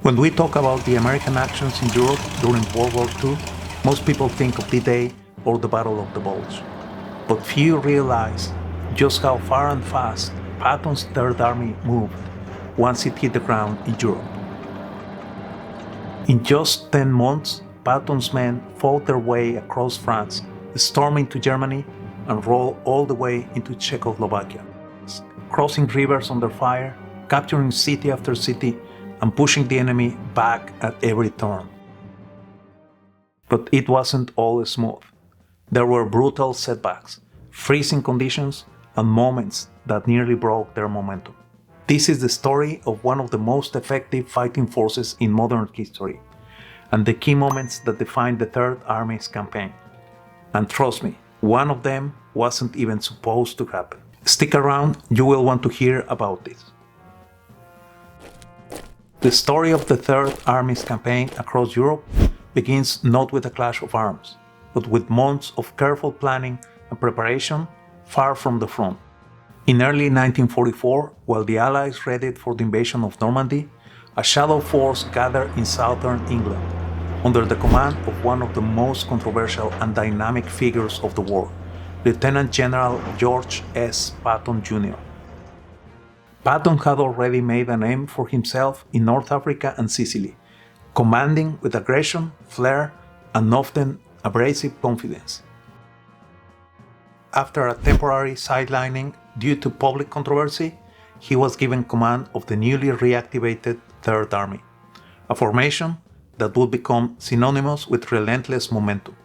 When we talk about the American actions in Europe during World War II, most people think of D-Day or the Battle of the Bulge. But few realize just how far and fast Patton's Third Army moved once it hit the ground in Europe. In just 10 months, Patton's men fought their way across France, stormed into Germany, and rolled all the way into Czechoslovakia, crossing rivers under fire, capturing city after city, and pushing the enemy back at every turn. But it wasn't all smooth. There were brutal setbacks, freezing conditions, and moments that nearly broke their momentum. This is the story of one of the most effective fighting forces in modern history, and the key moments that defined the Third Army's campaign. And trust me, one of them wasn't even supposed to happen. Stick around, you will want to hear about this. The story of the Third Army's campaign across Europe begins not with a clash of arms, but with months of careful planning and preparation far from the front. In early 1944, while the Allies readied for the invasion of Normandy, a shadow force gathered in southern England, under the command of one of the most controversial and dynamic figures of the war, Lieutenant General George S. Patton Jr. Patton had already made a name for himself in North Africa and Sicily, commanding with aggression, flair, and often abrasive confidence. After a temporary sidelining due to public controversy, he was given command of the newly reactivated Third Army, a formation that would become synonymous with relentless momentum.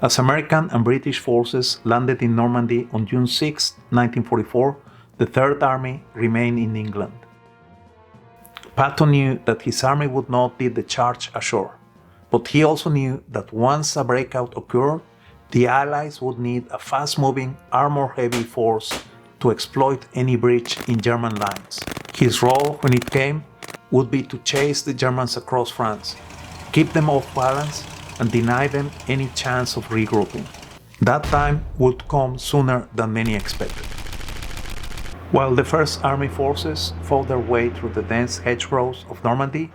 As American and British forces landed in Normandy on June 6, 1944, the Third Army remained in England. Patton knew that his army would not lead the charge ashore, but he also knew that once a breakout occurred, the Allies would need a fast-moving, armor-heavy force to exploit any breach in German lines. His role, when it came, would be to chase the Germans across France, keep them off balance, and deny them any chance of regrouping. That time would come sooner than many expected. While the First Army forces fought their way through the dense hedgerows of Normandy,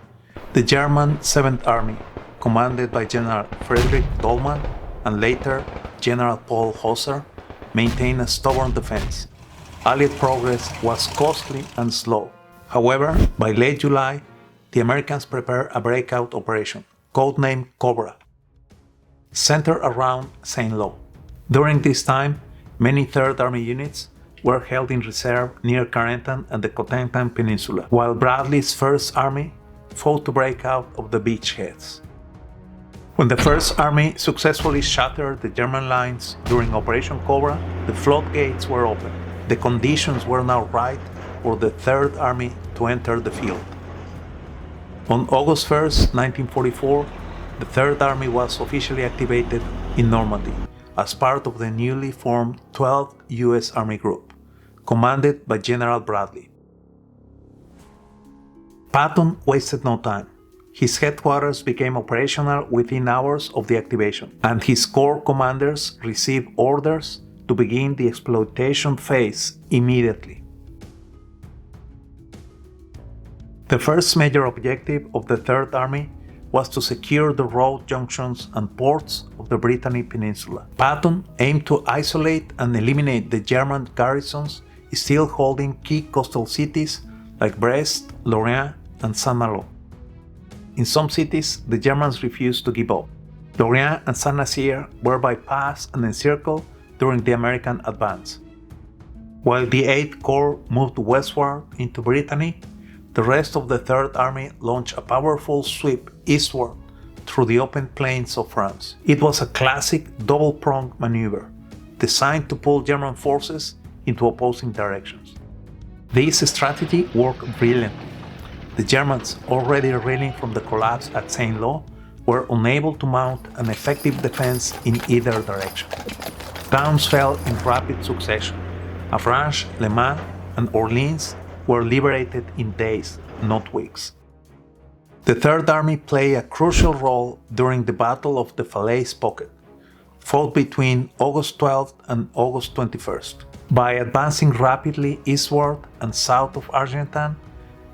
the German 7th Army, commanded by General Friedrich Dollmann and later General Paul Hauser, maintained a stubborn defense. Allied progress was costly and slow. However, by late July, the Americans prepared a breakout operation, codenamed Cobra, centered around Saint-Lô. During this time, many Third Army units were held in reserve near Carentan and the Cotentin Peninsula, while Bradley's First Army fought to break out of the beachheads. When the First Army successfully shattered the German lines during Operation Cobra, the floodgates were open. The conditions were now right for the Third Army to enter the field. On August 1, 1944, the Third Army was officially activated in Normandy as part of the newly formed 12th U.S. Army Group, commanded by General Bradley. Patton wasted no time. His headquarters became operational within hours of the activation, and his corps commanders received orders to begin the exploitation phase immediately. The first major objective of the Third Army was to secure the road junctions and ports of the Brittany Peninsula. Patton aimed to isolate and eliminate the German garrisons still holding key coastal cities like Brest, Lorraine, and Saint-Malo. In some cities, the Germans refused to give up. Lorraine and Saint-Nazaire were bypassed and encircled during the American advance. While the 8th Corps moved westward into Brittany, the rest of the Third Army launched a powerful sweep eastward through the open plains of France. It was a classic double-pronged maneuver, designed to pull German forces into opposing directions. This strategy worked brilliantly. The Germans, already reeling from the collapse at Saint-Lô, were unable to mount an effective defense in either direction. Towns fell in rapid succession. Avranches, Le Mans, and Orleans were liberated in days, not weeks. The Third Army played a crucial role during the Battle of the Falaise Pocket, fought between August 12th and August 21st. By advancing rapidly eastward and south of Argentan,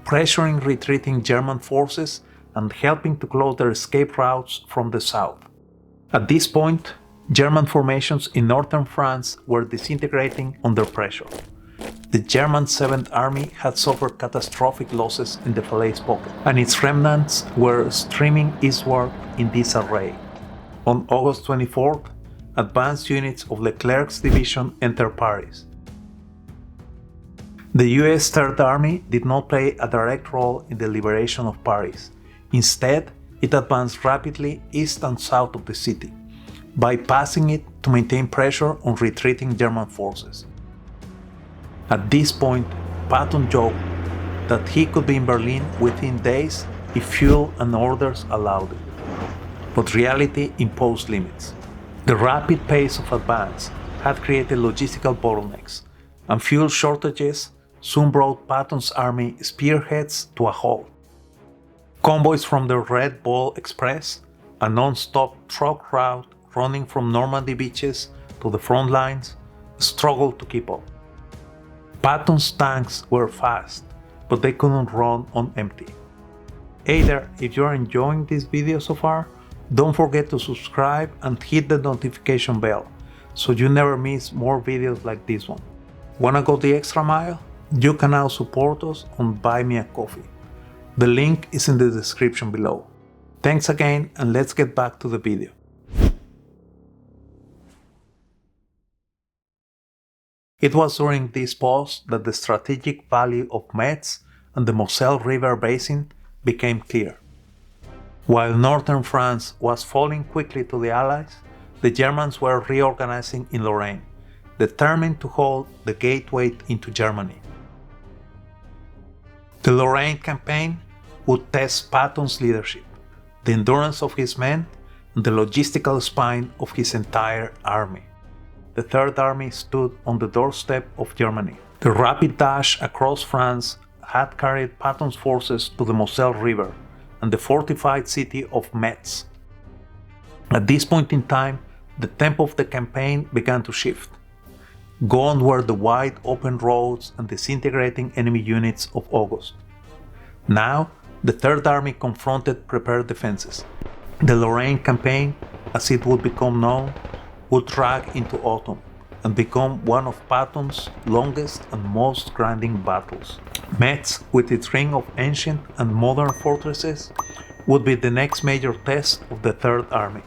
pressuring retreating German forces and helping to close their escape routes from the south. At this point, German formations in northern France were disintegrating under pressure. The German 7th Army had suffered catastrophic losses in the Falaise Pocket, and its remnants were streaming eastward in disarray. On August 24th, advanced units of Leclerc's division entered Paris. The US 3rd Army did not play a direct role in the liberation of Paris. Instead, it advanced rapidly east and south of the city, bypassing it to maintain pressure on retreating German forces. At this point, Patton joked that he could be in Berlin within days if fuel and orders allowed it. But reality imposed limits. The rapid pace of advance had created logistical bottlenecks, and fuel shortages soon brought Patton's army spearheads to a halt. Convoys from the Red Bull Express, a non-stop truck route running from Normandy beaches to the front lines, struggled to keep up. Patton's tanks were fast, but they couldn't run on empty. Hey there, if you're enjoying this video so far, don't forget to subscribe and hit the notification bell so you never miss more videos like this one. Wanna go the extra mile? You can now support us on Buy Me a Coffee. The link is in the description below. Thanks again, and let's get back to the video. It was during this pause that the strategic value of Metz and the Moselle River basin became clear. While northern France was falling quickly to the Allies, the Germans were reorganizing in Lorraine, determined to hold the gateway into Germany. The Lorraine campaign would test Patton's leadership, the endurance of his men, and the logistical spine of his entire army. The Third Army stood on the doorstep of Germany. The rapid dash across France had carried Patton's forces to the Moselle River and the fortified city of Metz. At this point in time, the tempo of the campaign began to shift. Gone were the wide open roads and disintegrating enemy units of August. Now, the Third Army confronted prepared defenses. The Lorraine campaign, as it would become known, would drag into autumn and become one of Patton's longest and most grinding battles. Metz, with its ring of ancient and modern fortresses, would be the next major test of the Third Army.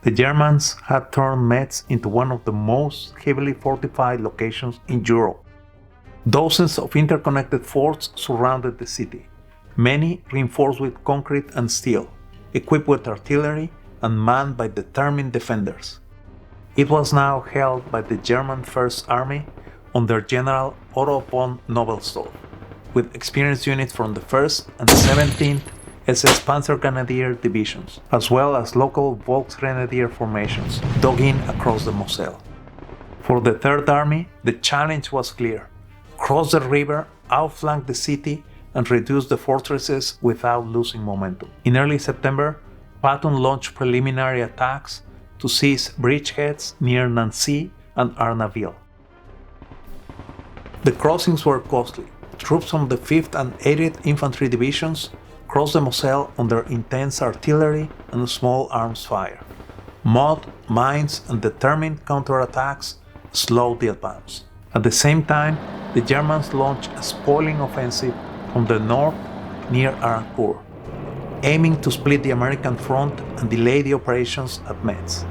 The Germans had turned Metz into one of the most heavily fortified locations in Europe. Dozens of interconnected forts surrounded the city, many reinforced with concrete and steel, equipped with artillery and manned by determined defenders. It was now held by the German First Army under General Otto von Nobelsdorf, with experienced units from the 1st and 17th SS Panzergrenadier divisions, as well as local Volksgrenadier formations dug in across the Moselle. For the Third Army, the challenge was clear: cross the river, outflank the city, and reduce the fortresses without losing momentum. In early September, Patton launched preliminary attacks to seize bridgeheads near Nancy and Arnaville. The crossings were costly. Troops from the 5th and 80th Infantry Divisions crossed the Moselle under intense artillery and small arms fire. Mud, mines, and determined counterattacks slowed the advance. At the same time, the Germans launched a spoiling offensive from the north near Arancourt, aiming to split the American front and delay the operations at Metz.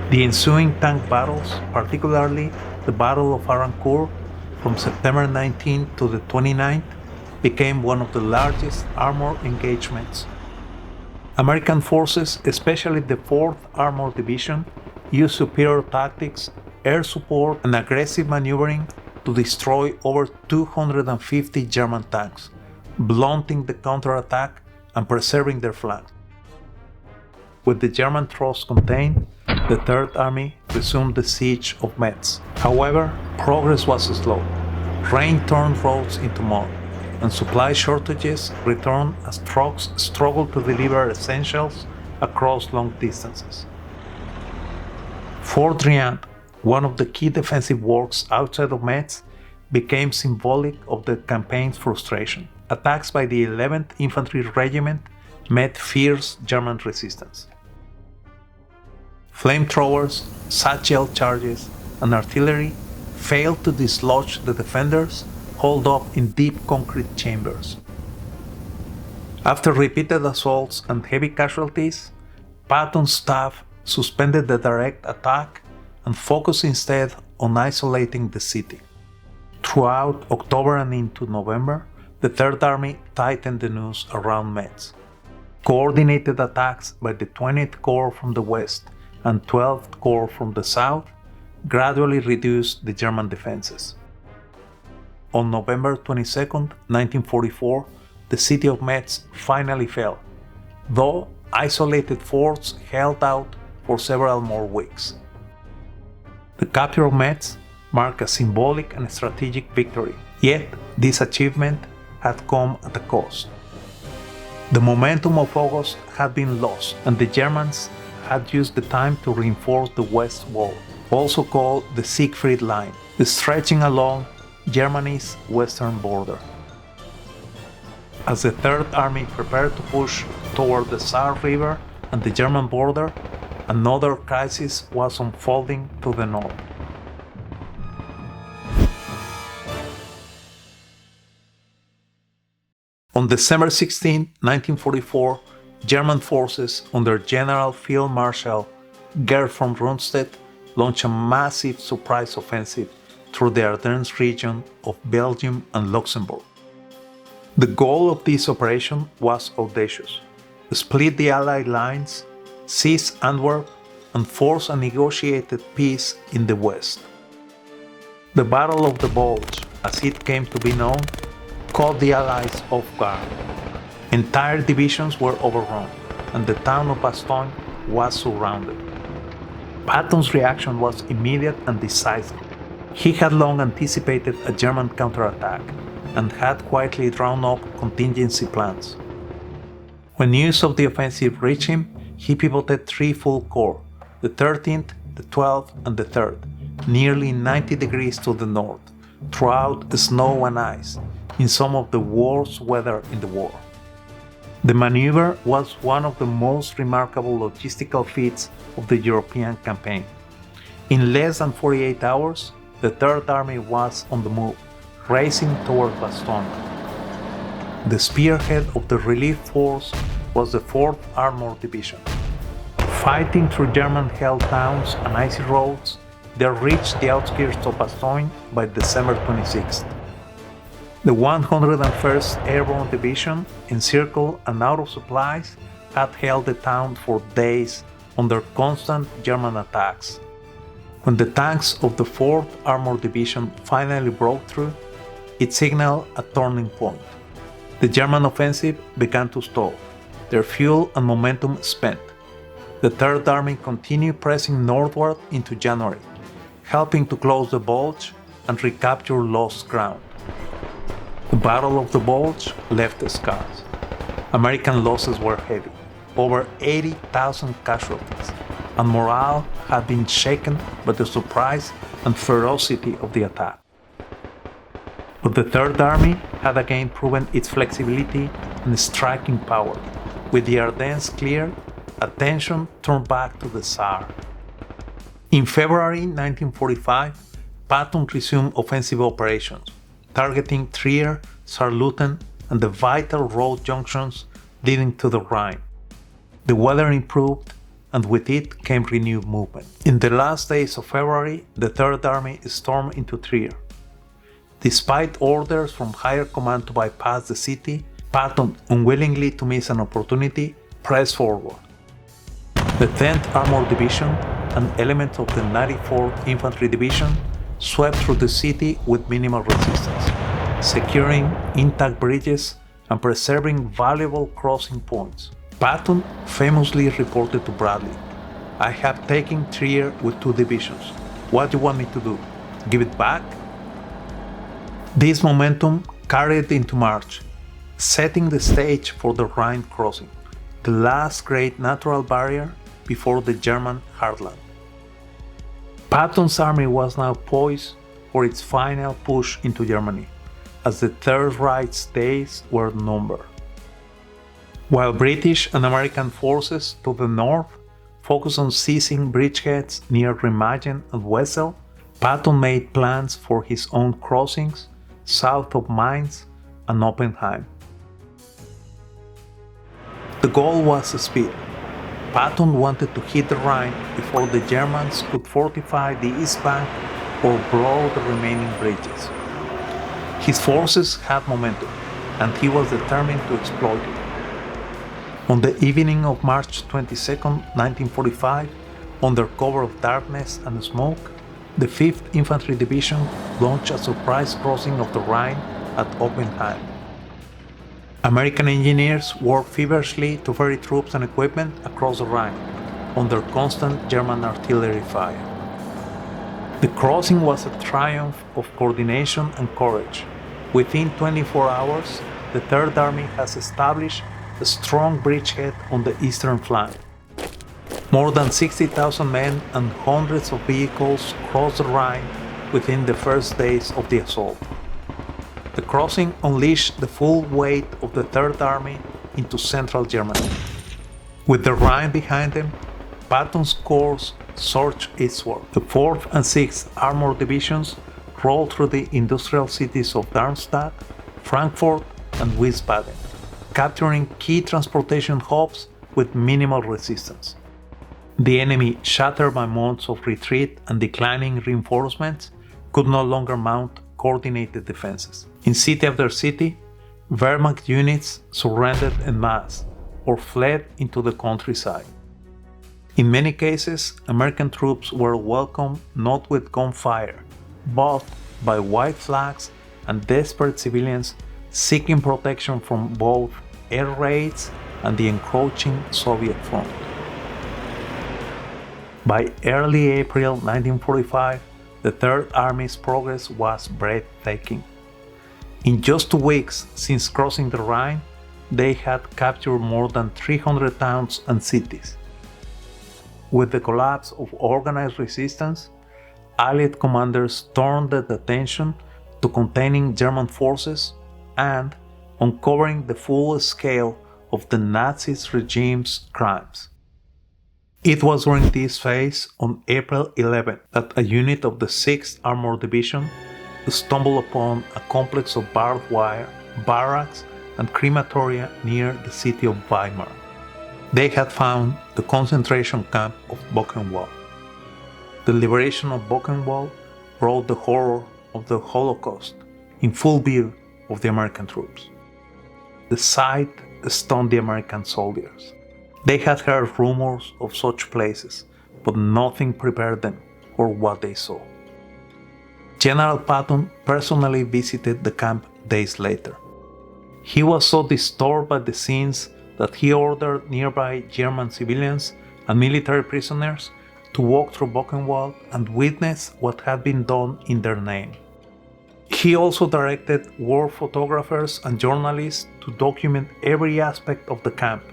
The ensuing tank battles, particularly the Battle of Arancourt from September 19 to the 29th, became one of the largest armored engagements. American forces, especially the 4th Armored Division, used superior tactics, air support, and aggressive maneuvering to destroy over 250 German tanks, blunting the counterattack and preserving their flanks. With the German thrust contained, the Third Army resumed the siege of Metz. However, progress was slow. Rain turned roads into mud, and supply shortages returned as trucks struggled to deliver essentials across long distances. Fort Rhine, one of the key defensive works outside of Metz, became symbolic of the campaign's frustration. Attacks by the 11th Infantry Regiment met fierce German resistance. Flamethrowers, satchel charges, and artillery failed to dislodge the defenders holed up in deep concrete chambers. After repeated assaults and heavy casualties, Patton's staff suspended the direct attack and focused instead on isolating the city. Throughout October and into November, the Third Army tightened the noose around Metz. Coordinated attacks by the 20th Corps from the west and 12th Corps from the south gradually reduced the German defenses. On November 22, 1944, the city of Metz finally fell, though isolated forts held out for several more weeks. The capture of Metz marked a symbolic and strategic victory, yet this achievement had come at a cost. The momentum of August had been lost, and the Germans had used the time to reinforce the West Wall, also called the Siegfried Line, stretching along Germany's western border. As the Third Army prepared to push toward the Saar River and the German border, another crisis was unfolding to the north. On December 16, 1944, German forces under General Field Marshal Gerd von Rundstedt launched a massive surprise offensive through the Ardennes region of Belgium and Luxembourg. The goal of this operation was audacious: split the Allied lines, seize Antwerp, and force a negotiated peace in the west. The Battle of the Bulge, as it came to be known, caught the Allies off guard. Entire divisions were overrun, and the town of Bastogne was surrounded. Patton's reaction was immediate and decisive. He had long anticipated a German counterattack and had quietly drawn up contingency plans. When news of the offensive reached him, he pivoted 3 full corps, the 13th, the 12th, and the 3rd, nearly 90 degrees to the north, throughout snow and ice, in some of the worst weather in the war. The maneuver was one of the most remarkable logistical feats of the European campaign. In less than 48 hours, the Third Army was on the move, racing toward Bastogne. The spearhead of the relief force was the 4th Armored Division. Fighting through German-held towns and icy roads, they reached the outskirts of Bastogne by December 26th. The 101st Airborne Division, encircled and out of supplies, had held the town for days under constant German attacks. When the tanks of the 4th Armored Division finally broke through, it signaled a turning point. The German offensive began to stall, their fuel and momentum spent. The Third Army continued pressing northward into January, helping to close the Bulge and recapture lost ground. The Battle of the Bulge left scars. American losses were heavy, over 80,000 casualties, and morale had been shaken by the surprise and ferocity of the attack. But the Third Army had again proven its flexibility and striking power. With the Ardennes cleared, attention turned back to the Saar. In February 1945, Patton resumed offensive operations, targeting Trier, Saarlouten, and the vital road junctions leading to the Rhine. The weather improved, and with it came renewed movement. In the last days of February, the Third Army stormed into Trier. Despite orders from higher command to bypass the city, Patton, unwillingly to miss an opportunity, pressed forward. The 10th Armored Division and elements of the 94th Infantry Division swept through the city with minimal resistance, securing intact bridges and preserving valuable crossing points. Patton famously reported to Bradley, "I have taken Trier with 2 divisions. What do you want me to do? Give it back?" This momentum carried into March, setting the stage for the Rhine crossing, the last great natural barrier before the German heartland. Patton's army was now poised for its final push into Germany, as the Third Reich's days were numbered. While British and American forces to the north focused on seizing bridgeheads near Remagen and Wesel, Patton made plans for his own crossings south of Mainz and Oppenheim. The goal was speed. Patton wanted to hit the Rhine before the Germans could fortify the east bank or blow the remaining bridges. His forces had momentum, and he was determined to exploit it. On the evening of March 22, 1945, under cover of darkness and smoke, the 5th Infantry Division launched a surprise crossing of the Rhine at Oppenheim. American engineers worked feverishly to ferry troops and equipment across the Rhine, under constant German artillery fire. The crossing was a triumph of coordination and courage. Within 24 hours, the Third Army has established a strong bridgehead on the eastern flank. More than 60,000 men and hundreds of vehicles crossed the Rhine within the first days of the assault. The crossing unleashed the full weight of the Third Army into central Germany. With the Rhine behind them, Patton's corps surged eastward. The 4th and 6th Armored Divisions rolled through the industrial cities of Darmstadt, Frankfurt, and Wiesbaden, capturing key transportation hubs with minimal resistance. The enemy, shattered by months of retreat and declining reinforcements, could no longer mount coordinated defenses. In city after city, Wehrmacht units surrendered en masse or fled into the countryside. In many cases, American troops were welcomed not with gunfire, but by white flags and desperate civilians seeking protection from both air raids and the encroaching Soviet front. By early April 1945, the Third Army's progress was breathtaking. In just 2 weeks since crossing the Rhine, they had captured more than 300 towns and cities. With the collapse of organized resistance, Allied commanders turned their attention to containing German forces and uncovering the full scale of the Nazi regime's crimes. It was during this phase, on April 11, that a unit of the 6th Armored Division stumbled upon a complex of barbed wire, barracks, and crematoria near the city of Weimar. They had found the concentration camp of Buchenwald. The liberation of Buchenwald brought the horror of the Holocaust in full view of the American troops. The sight stunned the American soldiers. They had heard rumors of such places, but nothing prepared them for what they saw. General Patton personally visited the camp days later. He was so disturbed by the scenes that he ordered nearby German civilians and military prisoners to walk through Buchenwald and witness what had been done in their name. He also directed war photographers and journalists to document every aspect of the camp,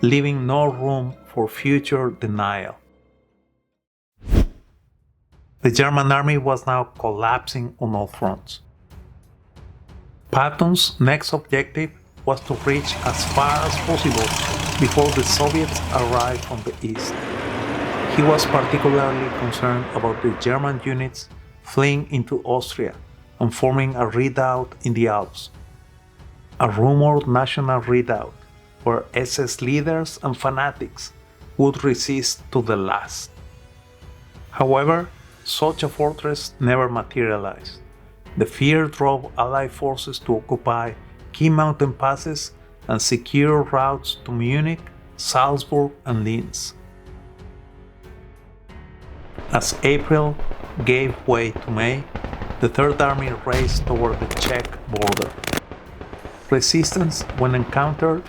leaving no room for future denial. The German army was now collapsing on all fronts. Patton's next objective was to reach as far as possible before the Soviets arrived from the east. He was particularly concerned about the German units fleeing into Austria and forming a redoubt in the Alps. A rumored national redoubt where SS leaders and fanatics would resist to the last. However, such a fortress never materialized. The fear drove Allied forces to occupy key mountain passes and secure routes to Munich, Salzburg, and Linz. As April gave way to May, the Third Army raced toward the Czech border. Resistance, when encountered,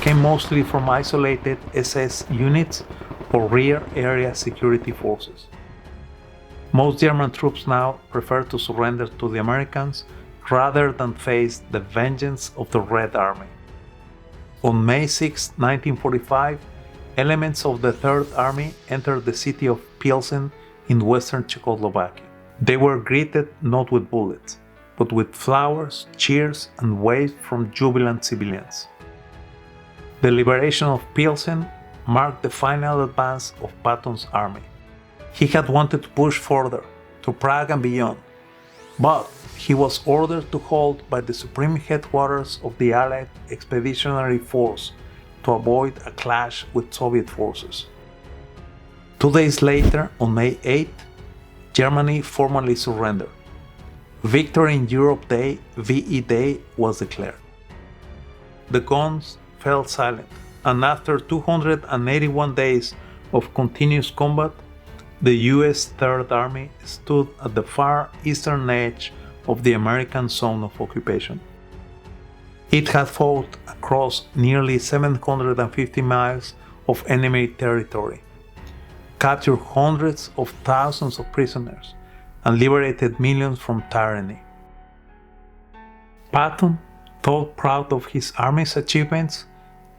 came mostly from isolated SS units or rear area security forces. Most German troops now preferred to surrender to the Americans rather than face the vengeance of the Red Army. On May 6, 1945, elements of the Third Army entered the city of Pilsen in western Czechoslovakia. They were greeted not with bullets, but with flowers, cheers, and waves from jubilant civilians. The liberation of Pilsen marked the final advance of Patton's army. He had wanted to push further, to Prague and beyond, but he was ordered to halt by the supreme headquarters of the Allied Expeditionary Force to avoid a clash with Soviet forces. 2 days later, on May 8, Germany formally surrendered. Victory in Europe Day, VE Day, was declared. The guns fell silent, and after 281 days of continuous combat, the US Third Army stood at the far eastern edge of the American zone of occupation. It had fought across nearly 750 miles of enemy territory, captured hundreds of thousands of prisoners, and liberated millions from tyranny. Patton, though proud of his army's achievements,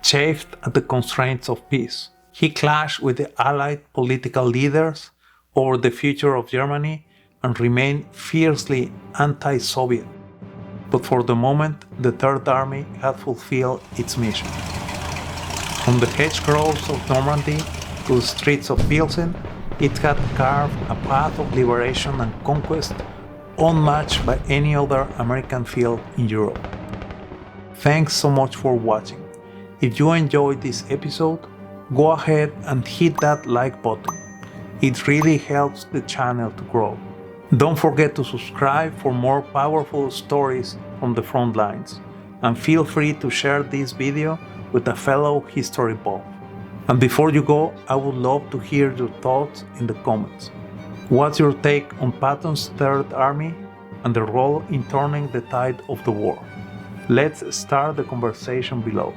chafed at the constraints of peace. He clashed with the Allied political leaders over the future of Germany and remained fiercely anti-Soviet. But for the moment, the Third Army had fulfilled its mission. From the hedgerows of Normandy to the streets of Pilsen, it had carved a path of liberation and conquest unmatched by any other American field in Europe. Thanks so much for watching. If you enjoyed this episode, go ahead and hit that like button. It really helps the channel to grow. Don't forget to subscribe for more powerful stories from the front lines, and feel free to share this video with a fellow history buff. And before you go, I would love to hear your thoughts in the comments. What's your take on Patton's Third Army and the role in turning the tide of the war? Let's start the conversation below.